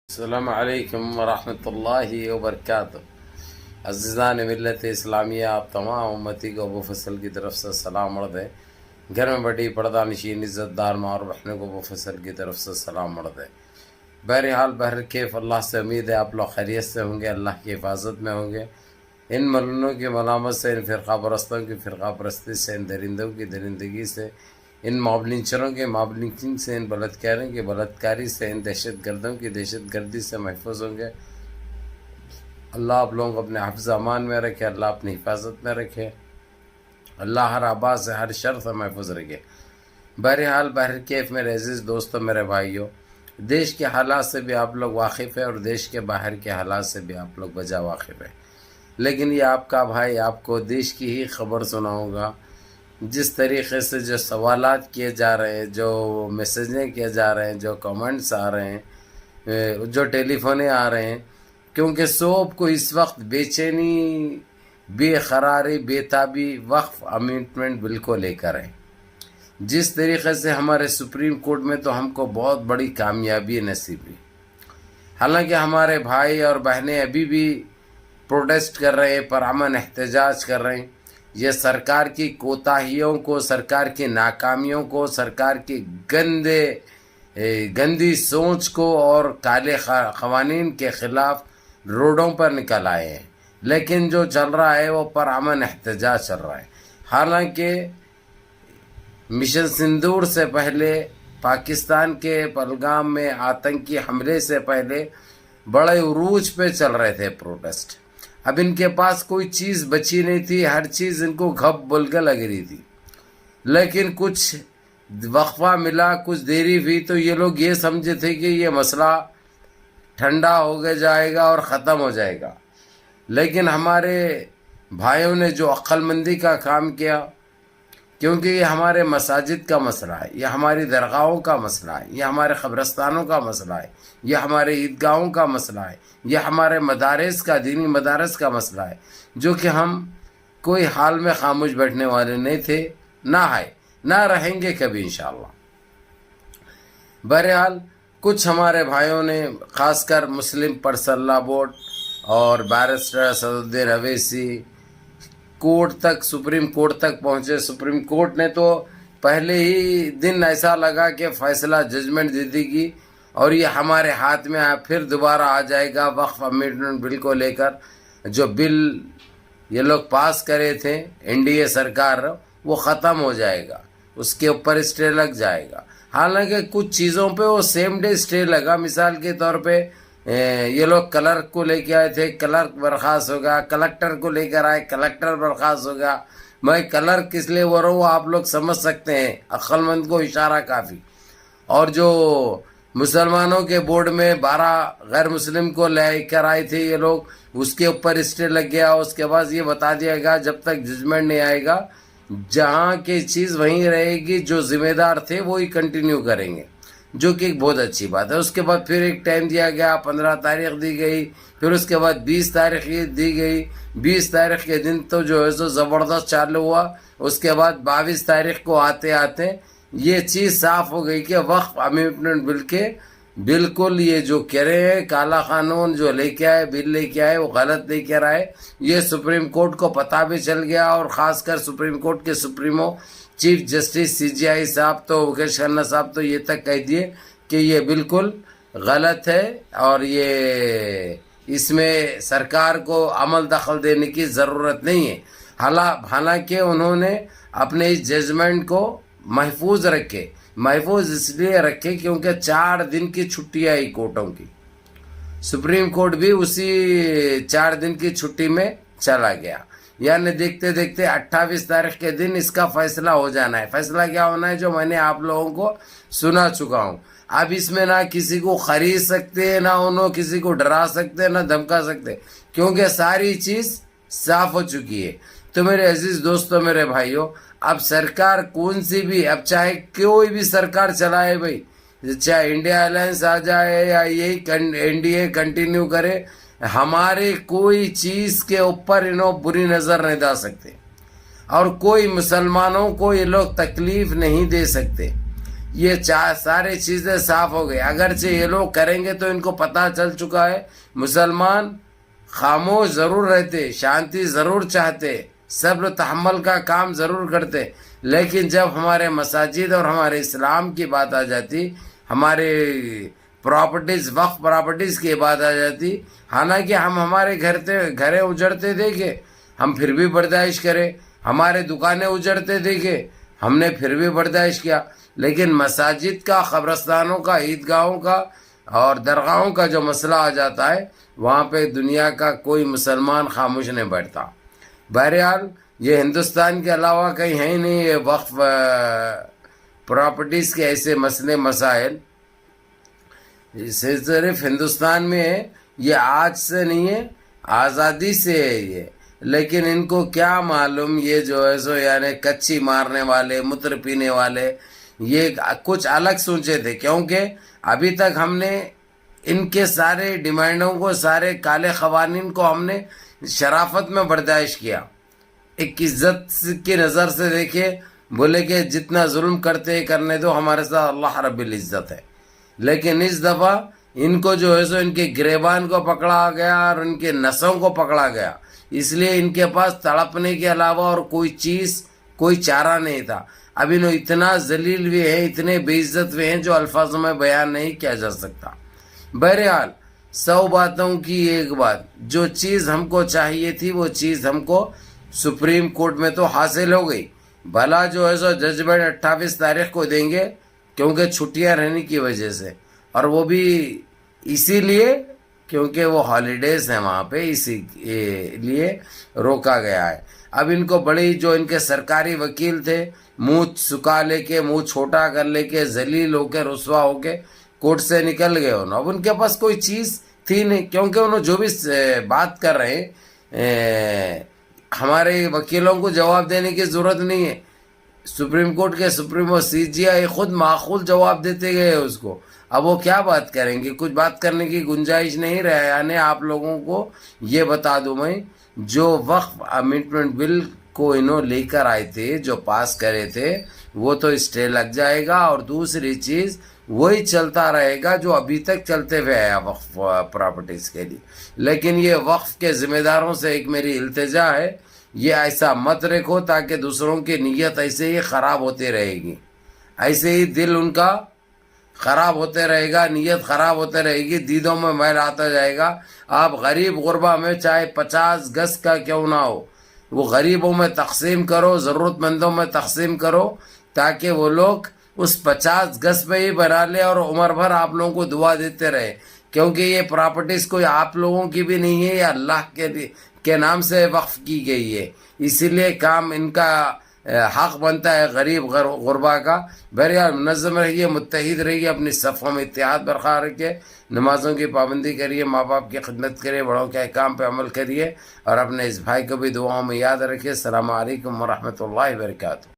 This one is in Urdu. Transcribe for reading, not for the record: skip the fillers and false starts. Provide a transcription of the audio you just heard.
السلام علیکم ورحمۃ اللہ وبرکاتہ۔ عزیزان ملت اسلامیہ، آپ تمام امتی کو ابو فصل کی طرف سے سلام عرض ہے۔ گھر میں بڑی پردہ نشین عزت دار ماں اور بہنوں کو ابو فصل کی طرف سے سلام عرض ہے۔ بہرحال بہرکیف اللہ سے امید ہے آپ لوگ خیریت سے ہوں گے، اللہ کی حفاظت میں ہوں گے۔ ان ملونوں کی ملامت سے، ان فرقہ پرستوں کی فرقہ پرستی سے، ان درندوں کی درندگی سے، ان مابلنچروں کے مابلنچنگ سے، ان بلاتکاروں کی بلاتکاری سے، ان دہشت گردوں کی دہشت گردی سے محفوظ ہوں گے۔ اللہ آپ لوگوں کو اپنے حفظ امان میں رکھے، اللہ اپنی حفاظت میں رکھے، اللہ ہر آبا سے ہر شر سے محفوظ رکھے۔ بہرحال بہرکیف میرے عزیز دوستوں، میرے بھائیوں، دیش کے حالات سے بھی آپ لوگ واقف ہیں اور دیش کے باہر کے حالات سے بھی آپ لوگ بجا واقف ہیں، لیکن یہ آپ کا بھائی آپ کو دیش کی ہی خبر سناؤں گا۔ جس طریقے سے جو سوالات کیے جا رہے ہیں، جو میسیجیں کیے جا رہے ہیں، جو کمنٹس آ رہے ہیں، جو ٹیلی فونے آ رہے ہیں، کیونکہ سب کو اس وقت بے چینی، بے قراری، بے تابی وقف امینڈمنٹ بل کو لے کر ہے۔ جس طریقے سے ہمارے سپریم کورٹ میں تو ہم کو بہت بڑی کامیابی نصیب ہوئی، حالانکہ ہمارے بھائی اور بہنیں ابھی بھی پروٹیسٹ کر رہے ہیں، پرامن احتجاج کر رہے ہیں۔ یہ سرکار کی کوتاہیوں کو، سرکار کی ناکامیوں کو، سرکار کی گندی سوچ کو اور کالے قوانین کے خلاف روڈوں پر نکل آئے ہیں، لیکن جو چل رہا ہے وہ پرامن احتجاج چل رہا ہے۔ حالانکہ مشن سندور سے پہلے، پاکستان کے پہلگام میں آتنکی حملے سے پہلے بڑے عروج پہ چل رہے تھے پروٹیسٹ۔ اب ان کے پاس کوئی چیز بچی نہیں تھی، ہر چیز ان کو گھپ بول کے لگ رہی تھی، لیکن کچھ وقفہ ملا، کچھ دیری ہوئی تو یہ لوگ یہ سمجھے تھے کہ یہ مسئلہ ٹھنڈا ہو جائے گا اور ختم ہو جائے گا، لیکن ہمارے بھائیوں نے جو عقل مندی کا کام کیا، کیونکہ یہ ہمارے مساجد کا مسئلہ ہے، یہ ہماری درگاہوں کا مسئلہ ہے، یہ ہمارے قبرستانوں کا مسئلہ ہے، یہ ہمارے عیدگاہوں کا مسئلہ ہے، یہ ہمارے مدارس کا، دینی مدارس کا مسئلہ ہے، جو کہ ہم کوئی حال میں خاموش بیٹھنے والے نہیں تھے، نہ ہے، نہ رہیں گے کبھی انشاءاللہ۔ بہرحال کچھ ہمارے بھائیوں نے، خاص کر مسلم پرسنل لا بورڈ اور بیرسٹر اسدالدین اویسی، کورٹ تک، سپریم کورٹ تک پہنچے۔ سپریم کورٹ نے تو پہلے ہی دن ایسا لگا کہ فیصلہ ججمنٹ دے دے گی اور یہ ہمارے ہاتھ میں پھر دوبارہ آ جائے گا وقف امینڈمنٹ بل کو لے کر۔ جو بل یہ لوگ پاس کرے تھے این ڈی اے سرکار، وہ ختم ہو جائے گا، اس کے اوپر اسٹے لگ جائے گا۔ حالانکہ کچھ چیزوں پہ وہ سیم ڈے اسٹے لگا، مثال کے طور پہ یہ لوگ کلرک کو لے کے آئے تھے، کلرک برخاست ہوگا، کلکٹر کو لے کر آئے، کلکٹر برخاست ہوگا۔ میں کلرک کس لیے بول رہا ہوں آپ لوگ سمجھ سکتے ہیں، عقل مند کو اشارہ کافی۔ اور جو مسلمانوں کے بورڈ میں 12 غیر مسلم کو لے کر آئے تھے یہ لوگ، اس کے اوپر اسٹے لگ گیا۔ اس کے بعد یہ بتا دیا گیا جب تک ججمنٹ نہیں آئے گا، جہاں کی چیز وہیں رہے گی، جو ذمہ دار تھے وہی کنٹینیو کریں گے، جو کہ ایک بہت اچھی بات ہے۔ اس کے بعد پھر ایک ٹائم دیا گیا، 15 تاریخ دی گئی، پھر اس کے بعد 20 تاریخ دی گئی۔ 20 تاریخ کے دن تو جو ہے سو زبردست چالو ہوا۔ اس کے بعد 22 تاریخ کو آتے آتے یہ چیز صاف ہو گئی کہ وقف امینڈمنٹ بل کے بالکل یہ جو کہہ رہے ہیں کالا قانون جو لے کے آئے، بل لے کے آئے، وہ غلط لے کر آئے۔ یہ سپریم کورٹ کو پتہ بھی چل گیا، اور خاص کر سپریم کورٹ کے سپریمو چیف جسٹس سی جی آئی صاحب تو مکیش کھنہ صاحب تو یہ تک کہہ دیے کہ یہ بالکل غلط ہے اور یہ اس میں سرکار کو عمل دخل دینے کی ضرورت نہیں ہے۔ حالانکہ انہوں نے اپنے اس ججمنٹ کو محفوظ رکھے، محفوظ اس لیے رکھے کیونکہ 4 دن کی چھٹی آئی کورٹوں کی۔ سپریم کورٹ بھی اسی 4 دن کی چھٹی میں چلا گیا، یعنی دیکھتے دیکھتے 28 تاریخ کے دن اس کا فیصلہ ہو جانا ہے۔ فیصلہ کیا ہونا ہے جو میں نے آپ لوگوں کو سنا چکا ہوں۔ اب اس میں نہ کسی کو خرید سکتے، نہ انہوں کسی کو ڈرا سکتے، نہ دھمکا سکتے، کیونکہ ساری چیز صاف ہو چکی ہے۔ تو میرے عزیز دوستوں، میرے بھائیوں، اب سرکار کون سی بھی، اب چاہے کوئی بھی سرکار چلائے بھائی، چاہے انڈیا الائنس آ جائے یا یہی این ڈی اے کنٹینیو کرے، ہمارے کوئی چیز کے اوپر انہوں بری نظر نہیں ڈال سکتے، اور کوئی مسلمانوں کو یہ لوگ تکلیف نہیں دے سکتے۔ یہ ساری چیزیں صاف ہو گئی. اگرچہ یہ لوگ کریں گے تو ان کو پتہ چل چکا ہے مسلمان خاموش ضرور رہتے, شانتی ضرور چاہتے, صبر تحمل کا کام ضرور کرتے, لیکن جب ہمارے مساجد اور ہمارے اسلام کی بات آ جاتی, ہمارے پراپرٹیز وقف پراپرٹیز کی بات آ جاتی, حالانکہ ہم ہمارے گھریں اجڑتے دیکھے ہم پھر بھی برداشت کرے, ہمارے دکانیں اجڑتے دیکھے ہم نے پھر بھی برداشت کیا, لیکن مساجد کا, قبرستانوں کا, عیدگاہوں کا اور درگاہوں کا جو مسئلہ آ جاتا ہے وہاں پہ دنیا کا کوئی مسلمان خاموش نہیں بیٹھتا. بہرحال یہ ہندوستان کے علاوہ کہیں ہے ہی نہیں یہ وقف پراپرٹیز کے ایسے مسئلے مسائل, صرف ہندوستان میں ہے. یہ آج سے نہیں ہے, آزادی سے ہے یہ, لیکن ان کو کیا معلوم یہ جو ہے سو یعنی کچی مارنے والے, متر پینے والے یہ کچھ الگ سوچے تھے, کیونکہ ابھی تک ہم نے ان کے سارے ڈیمانڈوں کو, سارے کالے قوانین کو ہم نے شرافت میں برداشت کیا, ایک عزت کی نظر سے دیکھے, بولے کہ جتنا ظلم کرتے کرنے دو, ہمارے ساتھ اللہ رب العزت ہے. لیکن اس دفعہ ان کو جو ہے سو ان کے گریبان کو پکڑا گیا اور ان کے نسوں کو پکڑا گیا, اس لیے ان کے پاس تڑپنے کے علاوہ اور کوئی چیز, کوئی چارہ نہیں تھا. اب انہوں اتنا ذلیل ہوئے ہیں, اتنے بے عزت ہوئے ہیں جو الفاظوں میں بیان نہیں کیا جا سکتا. بہرحال 100 باتوں کی ایک بات, جو چیز ہم کو چاہیے تھی وہ چیز ہم کو سپریم کورٹ میں تو حاصل ہو گئی. بھلا جو ہے سو ججمنٹ 28 تاریخ کو دیں گے کیونکہ چھٹیاں رہنے کی وجہ سے, اور وہ بھی اسی لیے کیونکہ وہ ہالیڈیز ہیں وہاں پہ, اسی لیے روکا گیا ہے. اب ان کو بڑی جو ان کے سرکاری وکیل تھے, منہ سکا لے کے, منہ چھوٹا کر لے کے, ذلیل ہو کے, رسوا ہو کے کورٹ سے نکل گئے انہوں. اب ان کے پاس کوئی چیز تھی نہیں, کیونکہ انہوں جو بھی بات کر رہے ہیں ہمارے وکیلوں کو جواب دینے کی ضرورت نہیں ہے. سپریم کورٹ کے سپریمو CJI خود معقول جواب دیتے گئے اس کو. اب وہ کیا بات کریں گے, کچھ بات کرنے کی گنجائش نہیں رہا. یعنی آپ لوگوں کو یہ بتا دوں میں, جو وقف امینڈمنٹ بل کو انہوں لے کر آئے تھے, جو پاس کرے تھے, وہ تو اسٹے لگ جائے گا, اور دوسری چیز وہی چلتا رہے گا جو ابھی تک چلتے ہوئے آیا وقف پراپرٹیز کے لیے. لیکن یہ وقف کے ذمہ داروں سے ایک میری التجا ہے, یہ ایسا مت رکھو تاکہ دوسروں کی نیت ایسے ہی خراب ہوتی رہے گی, ایسے ہی دل ان کا خراب ہوتے رہے گا, نیت خراب ہوتے رہے گی, دیدوں میں میل آتا جائے گا. آپ غریب غربا میں چاہے 50 گز کا کیوں نہ ہو, وہ غریبوں میں تقسیم کرو, ضرورت مندوں میں تقسیم کرو, تاکہ وہ لوگ اس 50 گز پہ ہی بنا لے اور عمر بھر آپ لوگوں کو دعا دیتے رہے. کیونکہ یہ پراپرٹیز کوئی آپ لوگوں کی بھی نہیں ہے, یہ اللہ کے نام سے وقف کی گئی ہے, اسی لیے کام ان کا حق بنتا ہے غریب غربا کا. بہرحال منظم رہیے, متحد رہیے, اپنی صفوں میں اتحاد برقرار رکھیے, نمازوں کی پابندی کریے, ماں باپ کی خدمت کریے, بڑوں کے احکام پہ عمل کریے, اور اپنے اس بھائی کو بھی دعاؤں میں یاد رکھیے. السلام علیکم ورحمۃ اللہ وبرکاتہ.